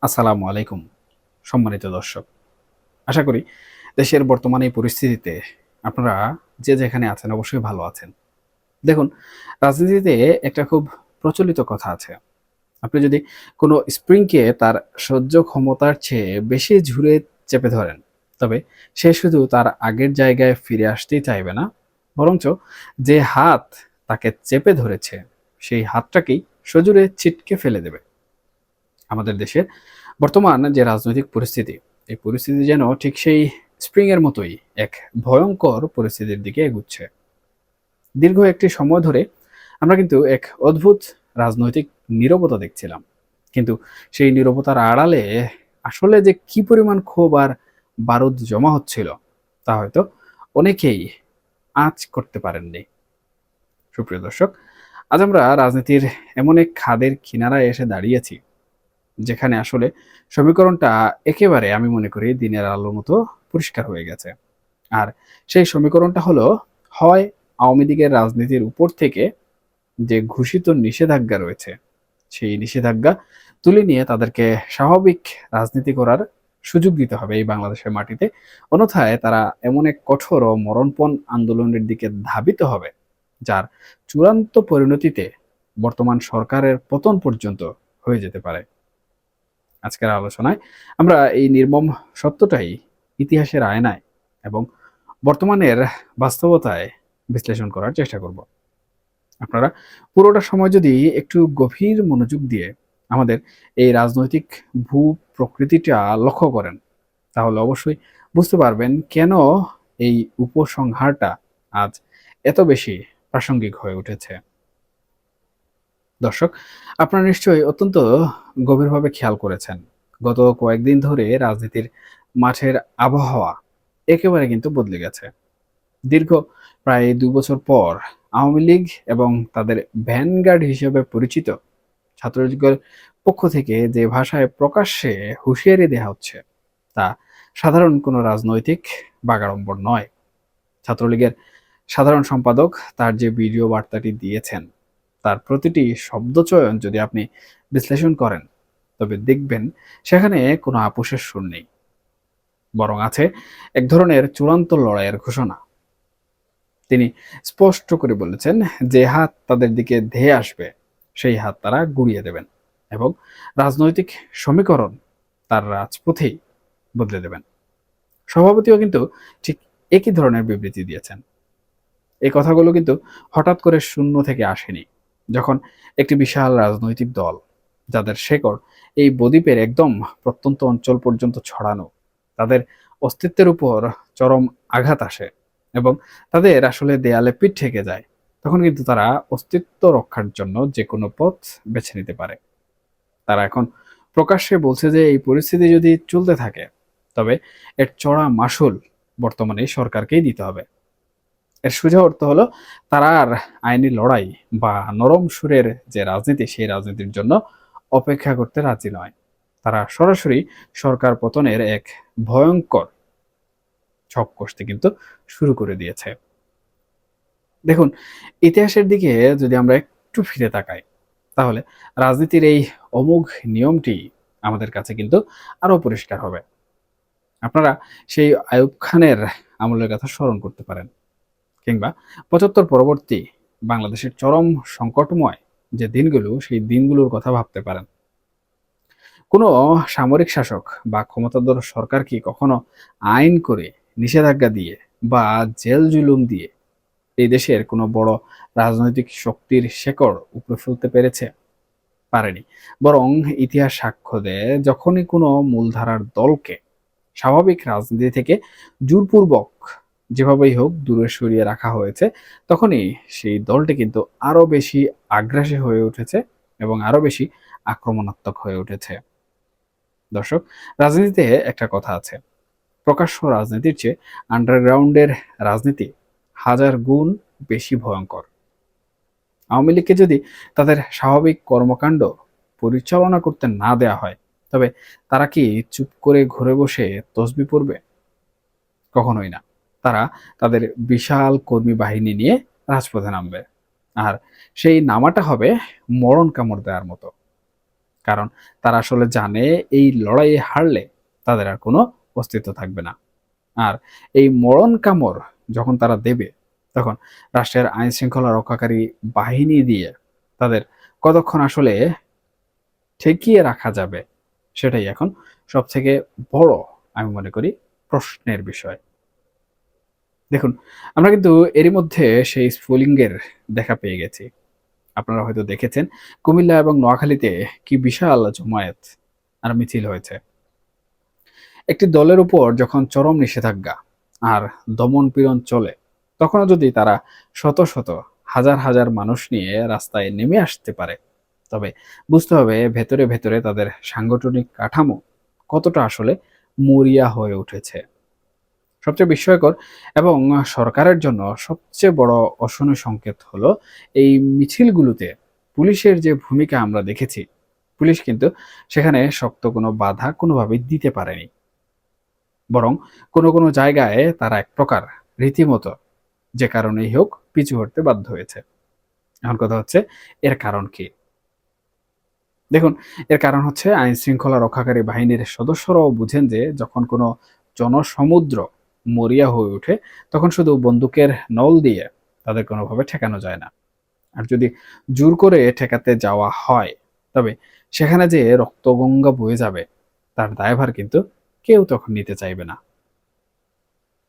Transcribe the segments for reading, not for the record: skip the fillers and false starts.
আসসালামু আলাইকুম সম্মানিত দর্শক। আশা করি দেশের বর্তমান এই পরিস্থিতিতে আপনারা যে যেখানে আছেন অবশ্যই ভালো আছেন। দেখুন, রাজনীতিতে একটা খুব প্রচলিত কথা আছে। আপনি যদি কোনো স্প্রিংকে তার সহ্য ক্ষমতার চেয়ে বেশি ঝুরে চেপে ধরেন, তবে সে শুধু তার আগের জায়গায় ফিরে আসতেই চাইবে না, বরঞ্চ যে হাত তাকে চেপে ধরেছে সেই হাতটাকেই সজোরে ছিটকে ফেলে দেবে। আমাদের দেশের বর্তমান যে রাজনৈতিক পরিস্থিতি, এই পরিস্থিতি যেন ঠিক সেই স্প্রিং এর মতোই এক ভয়ঙ্কর পরিস্থিতির দিকে এগুচ্ছে। দীর্ঘ একটি সময় ধরে আমরা কিন্তু এক অদ্ভুত রাজনৈতিক নীরবতা দেখছিলাম। কিন্তু সেই নীরবতার আড়ালে আসলে যে কি পরিমাণ ক্ষোভ আর বারুদ জমা হচ্ছিল তা হয়তো অনেকেই আঁচ করতে পারেননি। সুপ্রিয় দর্শক, আজ আমরা রাজনীতির এমন এক খাদের কিনারায় এসে দাঁড়িয়েছি যেখানে আসলে সমীকরণটা একেবারে আমি মনে করি দিনের আলোর মতো পরিষ্কার হয়ে গেছে। আর সেই সমীকরণটা হলো, হয় আওয়ামী লীগের রাজনীতির উপর থেকে যে ঘোষিত নিষেধাজ্ঞা রয়েছে, সেই নিষেধাজ্ঞা তুলে নিয়ে তাদেরকে স্বাভাবিক রাজনীতি করার সুযোগ দিতে হবে এই বাংলাদেশের মাটিতে। অন্যথায় তারা এমন এক কঠোর ও মরণপণ আন্দোলনের দিকে ধাবিত হবে, যার চূড়ান্ত পরিণতিতে বর্তমান সরকারের পতন পর্যন্ত হয়ে যেতে পারে। আজকের আলোচনায় আমরা এই নির্মম সত্যটাই ইতিহাসের আয়নায় এবং বর্তমানের বাস্তবতায় বিশ্লেষণ করার চেষ্টা করব। আপনারা পুরোটা সময় যদি একটু গভীর মনোযোগ দিয়ে আমাদের এই রাজনৈতিক ভূ প্রকৃতিটা লক্ষ্য করেন, তাহলে অবশ্যই বুঝতে পারবেন কেন এই উপসংহারটা আজ এত বেশি প্রাসঙ্গিক হয়ে উঠেছে। দর্শক, আপনারা নিশ্চয়ই অত্যন্ত গভীরভাবে খেয়াল করেছেন, গত কয়েকদিন ধরে রাজনীতির মাঠের আবহাওয়া একেবারে কিন্তু বদলে গেছে। দীর্ঘ প্রায় ২ বছর পর আওয়ামী লীগ এবং তাদের ভ্যানগার্ড হিসেবে পরিচিত ছাত্রলীগের পক্ষ থেকে যে ভাষায় প্রকাশ্যে হুঁশিয়ারি দেওয়া হচ্ছে, তা সাধারণ কোনো রাজনৈতিক বাগাড়ম্বর নয়। ছাত্রলীগের সাধারণ সম্পাদক তার যে ভিডিও বার্তাটি দিয়েছেন, তার প্রতিটি শব্দচয়ন যদি আপনি বিশ্লেষণ করেন, তবে দেখবেন সেখানে কোনো আপোষের সুর নেই, বরং আছে এক ধরনের চূড়ান্ত লড়াইয়ের ঘোষণা। তিনি স্পষ্ট করে বলেছেন, যে হাত তাদের দিকে ধেয়ে আসবে সেই হাত তারা গুড়িয়ে দেবেন এবং রাজনৈতিক সমীকরণ তার রাজপথেই বদলে দেবেন। সভাপতিও কিন্তু ঠিক একই ধরনের বিবৃতি দিয়েছেন। এই কথাগুলো কিন্তু হঠাৎ করে শূন্য থেকে আসেনি। যখন একটি বিশাল রাজনৈতিক দল, যাদের শেকড় এই বদ্বীপের একদম প্রত্যন্ত অঞ্চল পর্যন্ত ছড়ানো, তাদের অস্তিত্বের উপর চরম আঘাত আসে এবং তাদের আসলে দেয়ালে পিঠ ঠেকে যায়, তখন কিন্তু তারা অস্তিত্ব রক্ষার জন্য যে কোনো পথ বেছে নিতে পারে। তারা এখন প্রকাশ্যে বলছে যে এই পরিস্থিতি যদি চলতে থাকে, তবে এর চড়া মাসুল বর্তমানে সরকারকেই দিতে হবে। এর সোজা অর্থ হলো, তারা আর আইনি লড়াই বা নরম সুরের যে রাজনীতি, সেই রাজনীতির জন্য অপেক্ষা করতে রাজি নয়। তারা সরাসরি সরকার পতনের এক ভয়ঙ্কর ছক কষতে কিন্তু শুরু করে দিয়েছে। দেখুন, ইতিহাসের দিকে যদি আমরা একটু ফিরে তাকাই, তাহলে রাজনীতির এই অমোঘ নিয়মটি আমাদের কাছে কিন্তু আরো পরিষ্কার হবে। আপনারা সেই আইয়ুব খানের আমলের কথা স্মরণ করতে পারেন, কিংবা ৭৫ পরবর্তী বাংলাদেশের চরম সংকটময় যে দিনগুলো, সেই দিনগুলোর কথা ভাবতে পারেন। কোনো সামরিক শাসক বা ক্ষমতাধর সরকার কি কখনো আইন করে, নিষেধাজ্ঞা দিয়ে বা জেল জুলুম দিয়ে এই দেশের কোনো বড় রাজনৈতিক শক্তির শেকড় উপড়ে ফেলতে পেরেছে? পারেনি। বরং ইতিহাস সাক্ষ্য দেয়, যখনই কোনো মূলধারার দলকে স্বাভাবিক রাজনীতি থেকে জোরপূর্বক যেভাবেই হোক দূরে সরিয়ে রাখা হয়েছে, তখনই সেই দলটি কিন্তু আরো বেশি আগ্রাসী হয়ে উঠেছে এবং আরো বেশি আক্রমণাত্মক হয়ে উঠেছে। দর্শক, রাজনীতিতে একটা কথা আছে, প্রকাশ্য রাজনীতির চেয়ে আন্ডারগ্রাউন্ডের রাজনীতি হাজার গুণ বেশি ভয়ঙ্কর। আওয়ামী লীগকে যদি তাদের স্বাভাবিক কর্মকাণ্ড পরিচালনা করতে না দেয়া হয়, তবে তারা কি চুপ করে ঘরে বসে তসবি পড়বে? কখনোই না। তারা তাদের বিশাল কর্মী বাহিনী নিয়ে রাজপথে নামবে। আর সেই নামাটা হবে মরণ কামড় দেওয়ার মতো। কারণ তারা আসলে জানে এই লড়াইয়ে হারলে তাদের আর কোনো অস্তিত্ব থাকবে না। আর এই মরণ কামড় যখন তারা দেবে, তখন রাষ্ট্রের আইন শৃঙ্খলা রক্ষাকারী বাহিনী দিয়ে তাদের কতক্ষণ আসলে ঠেকিয়ে রাখা যাবে, সেটাই এখন সবথেকে বড়, আমি মনে করি, প্রশ্নের বিষয়। দেখুন, আমরা কিন্তু এরই মধ্যে সেই স্ফুলিঙ্গের দেখা পেয়ে গেছি। আপনারা হয়তো দেখেছেন কুমিল্লা এবং নোয়াখালীতে কি বিশাল জমায়েত আর মিছিল হয়েছে। একটি দলের উপর যখন চরম নিষেধাজ্ঞা আর দমন-পীড়ন চলে, তখনও যদি তারা শত শত হাজার হাজার মানুষ নিয়ে রাস্তায় নেমে আসতে পারে, তবে বুঝতে হবে ভেতরে ভেতরে তাদের সাংগঠনিক কাঠামো কতটা আসলে মরিয়া হয়ে উঠেছে। সবচেয়ে বিস্ময়কর এবং সরকারের জন্য সবচেয়ে বড় অশনি সংকেত হলো এই মিছিলগুলোতে পুলিশের যে ভূমিকা আমরা দেখেছি, পুলিশ কিন্তু সেখানে শক্ত কোনো বাধা কোনোভাবেই দিতে পারেনি। বরং কোনো কোনো জায়গায় তারা এক প্রকার রীতিমতো যে কারণেই হোক পিছু হটতে বাধ্য হয়েছে। এখন কথা হচ্ছে, এর কারণ কি? দেখুন, এর কারণ হচ্ছে আইন শৃঙ্খলা রক্ষাকারী বাহিনীর সদস্যরাও বুঝেন যে যখন কোনো জনসমুদ্র মরিয়া হয়ে ওঠে, তখন শুধু বন্দুকের নল দিয়ে তাদের কোনোভাবে ঠেকানো যায় না। আর যদি জোর করে ঠেকাতে যাওয়া হয়, তবে সেখানে যে রক্তগঙ্গা বয়ে যাবে, তার দায়ভার কিন্তু কেউ তখন নিতে চাইবে না।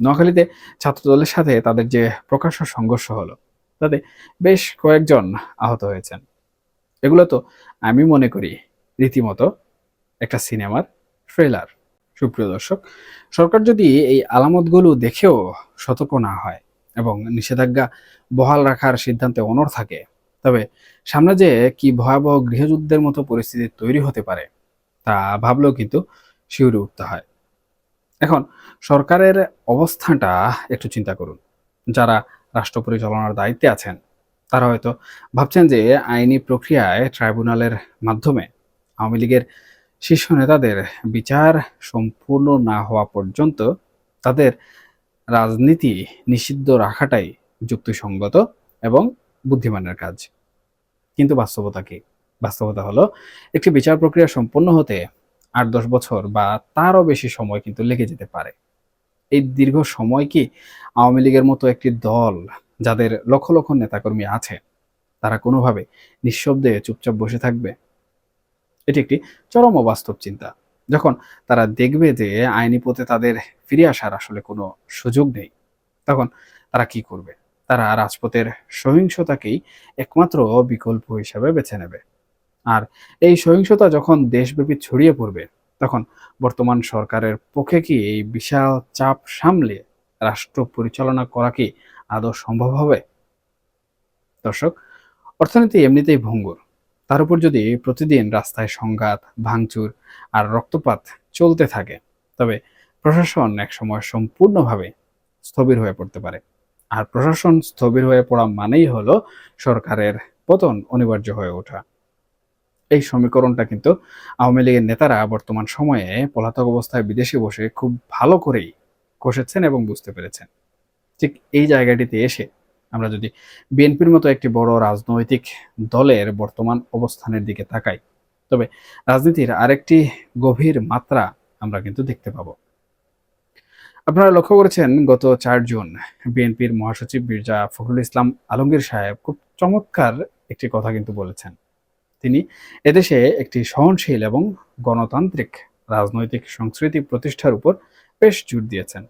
নোয়াখালীতে ছাত্রদলের সাথে তাদের যে প্রকাশ্য সংঘর্ষ হলো, তাতে বেশ কয়েকজন আহত হয়েছেন। এগুলো তো আমি মনে করি রীতিমতো একটা সিনেমার ট্রেলার। সুপ্রিয় দর্শক, সরকার যদি এই আলামতগুলো দেখেও সতর্ক না হয় এবং নিষেধাজ্ঞা বহাল রাখার সিদ্ধান্তে অনড় থাকে, তবে সামনে যে কি ভয়াবহ গৃহযুদ্ধের মতো পরিস্থিতি তৈরি হতে পারে, তা ভাবলেও কিন্তু শিউরে উঠতে হয়। এখন সরকারের অবস্থানটা একটু চিন্তা করুন। যারা রাষ্ট্র পরিচালনার দায়িত্বে আছেন, তারা হয়তো ভাবছেন যে আইনি প্রক্রিয়ায় ট্রাইব্যুনালের মাধ্যমে আওয়ামী লীগের শীর্ষ নেতাদের বিচার সম্পূর্ণ না হওয়া পর্যন্ত তাদের রাজনীতি নিষিদ্ধ রাখাটাই যুক্তিসঙ্গত এবং বুদ্ধিমানের কাজ। কিন্তু বাস্তবতা কি? বাস্তবতা হলো, একটি বিচার প্রক্রিয়া সম্পন্ন হতে ৮-১০ বছর বা তারও বেশি সময় কিন্তু লেগে যেতে পারে। এই দীর্ঘ সময় কি আওয়ামী লীগের মতো একটি দল, যাদের লক্ষ লক্ষ নেতাকর্মী আছে, তারা কোনোভাবে নিঃশব্দে চুপচাপ বসে থাকবে? এটি একটি চরম অবাস্তব চিন্তা। যখন তারা দেখবে যে আইনি পথে তাদের ফিরে আসার আসলে কোনো সুযোগ নেই, তখন তারা কি করবে? তারা রাজপথের সহিংসতাকেই একমাত্র বিকল্প হিসাবে বেছে নেবে। আর এই সহিংসতা যখন দেশব্যাপী ছড়িয়ে পড়বে, তখন বর্তমান সরকারের পক্ষে কি এই বিশাল চাপ সামলে রাষ্ট্র পরিচালনা করা কি আদৌ সম্ভব হবে? দর্শক, অর্থনীতি এমনিতেই ভঙ্গুর। তার উপর যদি প্রতিদিন রাস্তায় সংঘাত, ভাঙচুর আর রক্তপাত চলতে থাকে, তবে প্রশাসন একসময় সম্পূর্ণভাবে স্থবির হয়ে পড়তে পারে। আর প্রশাসন স্থবির হয়ে পড়া মানেই হলো সরকারের পতন অনিবার্য হয়ে ওঠা। এই সমীকরণটা কিন্তু আওয়ামী লীগের নেতারা বর্তমান সময়ে পলাতক অবস্থায় বিদেশে বসে খুব ভালো করেই কষেছেন এবং বুঝতে পেরেছেন। ঠিক এই জায়গাটিতে এসে আমরা যদি বিএনপির মতো একটি বড় রাজনৈতিক দলের বর্তমান অবস্থানের দিকে তাকাই, তবে রাজনীতির আরেকটি গভীর মাত্রা আমরা কিন্তু দেখতে পাবো। আপনারা লক্ষ্য করেছেন গত ৪ জুন বিএনপির মহাসচিব মির্জা ফখরুল ইসলাম আলমগীর সাহেব খুব চমৎকার একটি কথা কিন্তু বলেছেন। তিনি এদেশে একটি সহনশীল এবং গণতান্ত্রিক রাজনৈতিক সংস্কৃতি প্রতিষ্ঠার উপর বেশ জোর দিয়েছেন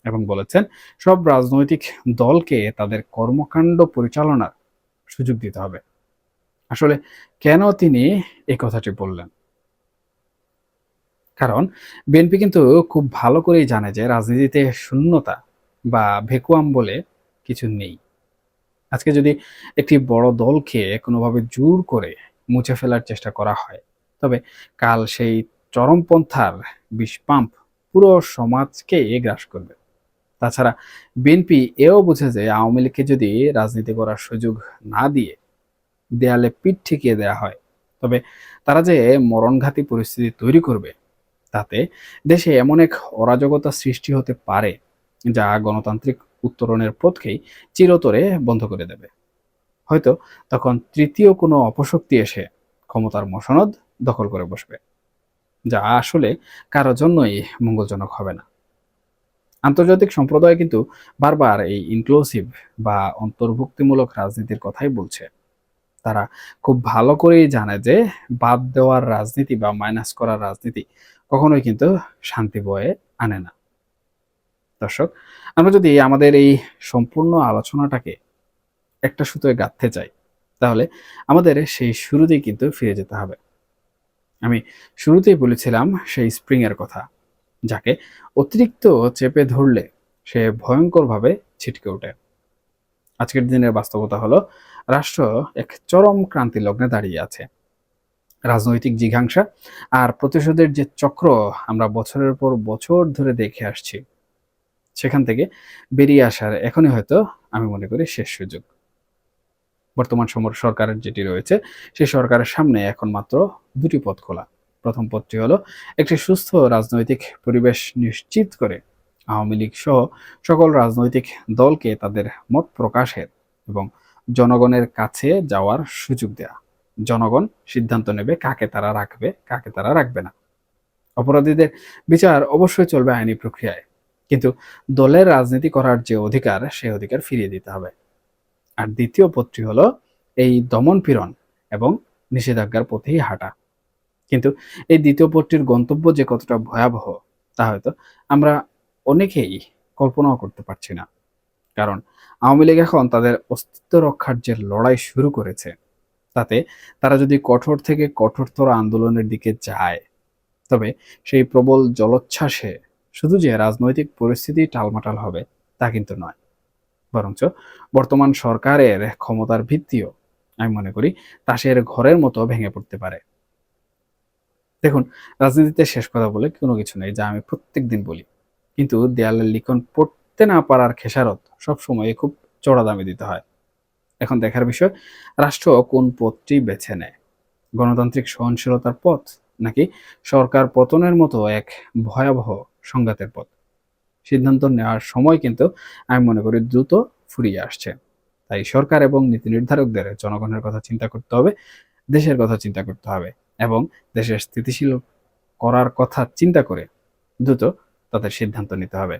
এবং বলেছেন সব রাজনৈতিক দলকে তাদের কর্মকাণ্ড পরিচালনার সুযোগ দিতে হবে। আসলে কেন তিনি এই কথাটি বললেন? কারণ বিএনপি কিন্তু খুব ভালো করেই জানে যে রাজনীতিতে শূন্যতা বা ভেকুয়াম বলে কিছু নেই। আজকে যদি একটি বড় দলকে কোনোভাবে জোর করে মুছে ফেলার চেষ্টা করা হয়, তবে কাল সেই চরমপন্থার বিষ পাম্প পুরো সমাজকে গ্রাস করবে। তাছাড়া বিএনপি এও বুঝে যে আওয়ামী লীগকে যদি রাজনীতি করার সুযোগ না দিয়ে দেয়ালে পিঠ ঠেকিয়ে দেওয়া হয়, তবে তারা যে মরণঘাতী পরিস্থিতি তৈরি করবে, তাতে দেশে এমন এক অরাজকতা সৃষ্টি হতে পারে যা গণতান্ত্রিক উত্তরণের পথকেই চিরতরে বন্ধ করে দেবে। হয়তো তখন তৃতীয় কোনো অপশক্তি এসে ক্ষমতার মসনদ দখল করে বসবে, যা আসলে কারো জন্যই মঙ্গলজনক হবে না। আন্তর্জাতিক সম্প্রদায় কিন্তু বারবার এই ইনক্লুসিভ বা অন্তর্ভুক্তিমূলক রাজনীতির কথাই বলছে। তারা খুব ভালো করেই জানে যে বাদ দেওয়ার রাজনীতি বা মাইনাস করার রাজনীতি কখনোই কিন্তু শান্তি বয়ে আনে না। দর্শক, আমরা যদি আমাদের এই সম্পূর্ণ আলোচনাটাকে একটা সুতোয় গাঁথতে চাই, তাহলে আমাদের সেই শুরুতেই কিন্তু ফিরে যেতে হবে। আমি শুরুতেই বলেছিলাম সেই স্প্রিং এর কথা, যাকে অতিরিক্ত চেপে ধরলে সে ভয়ঙ্করভাবে ছিটকে ওঠে। আজকের দিনের বাস্তবতা হলো রাষ্ট্র এক চরম ক্রান্তি লগ্নে দাঁড়িয়ে আছে। রাজনৈতিক জিঘাংসা আর প্রতিশোধের যে চক্র আমরা বছরের পর বছর ধরে দেখে আসছি, সেখান থেকে বেরিয়ে আসার এখনই হয়তো আমি মনে করি শেষ সুযোগ। বর্তমান সরকারের যেটি রয়েছে, সেই সরকারের সামনে এখন মাত্র দুটি পথ খোলা। প্রথম পথটি হলো একটি সুস্থ রাজনৈতিক পরিবেশ নিশ্চিত করে আওয়ামী লীগ সহ সকল রাজনৈতিক দলকে তাদের মত প্রকাশের এবং জনগণের কাছে যাওয়ার সুযোগ দেয়া। জনগণ সিদ্ধান্ত নেবে কাকে তারা রাখবে, কাকে তারা রাখবে না। অপরাধীদের বিচার অবশ্যই চলবে আইনি প্রক্রিয়ায়, কিন্তু দলের রাজনীতি করার যে অধিকার, সেই অধিকার ফিরিয়ে দিতে হবে। আর দ্বিতীয় পথটি হলো এই দমন-পীড়ন এবং নিষেধাজ্ঞার পথেই হাঁটা। কিন্তু এই দ্বিতীয় পথটির গন্তব্য যে কতটা ভয়াবহ, তা হয়তো আমরা অনেকেই কল্পনাও করতে পারছি না। কারণ আওয়ামী লীগ এখন তাদের অস্তিত্ব রক্ষার যে লড়াই শুরু করেছে, তাতে তারা যদি কঠোর থেকে কঠোরতর আন্দোলনের দিকে যায়, তবে সেই প্রবল জলোচ্ছ্বাসে শুধু যে রাজনৈতিক পরিস্থিতি টালমাটাল হবে তা কিন্তু নয়, বরঞ্চ বর্তমান সরকারের ক্ষমতার ভিত্তিও আমি মনে করি তাসের ঘরের মতো ভেঙে পড়তে পারে। দেখুন, রাজনীতিতে শেষ কথা বলে কোনো কিছু নেই, যা আমি প্রত্যেকদিন বলি। কিন্তু দেয়ালের লিখন পড়তে না পারার খেসারত সবসময় খুব চড়া দামে দিতে হয়। এখন দেখার বিষয়, রাষ্ট্র কোন পথটি বেছে নেয়, গণতান্ত্রিক সহনশীলতার পথ নাকি সরকার পতনের মতো এক ভয়াবহ সংঘাতের পথ। সিদ্ধান্ত নেওয়ার সময় কিন্তু আমি মনে করি দ্রুত ফুরিয়ে আসছে। তাই সরকার এবং নীতি নির্ধারকদের জনগণের কথা চিন্তা করতে হবে, দেশের কথা চিন্তা করতে হবে এবং দেশের স্থিতিশীল করার কথা চিন্তা করে দ্রুত তাদের সিদ্ধান্ত নিতে হবে।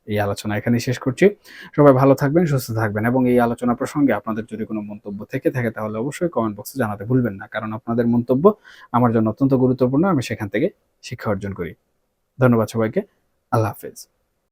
এই আলোচনা এখানেই শেষ করছি। সবাই ভালো থাকবেন, সুস্থ থাকবেন এবং এই আলোচনা প্রসঙ্গে আপনাদের যদি কোনো মন্তব্য থেকে থাকে তাহলে অবশ্যই কমেন্ট বক্সে জানাতে ভুলবেন না। কারণ আপনাদের মন্তব্য আমার জন্য অত্যন্ত গুরুত্বপূর্ণ। আমি সেখান থেকে শিক্ষা অর্জন করি। ধন্যবাদ সবাইকে। আল্লাহ হাফেজ।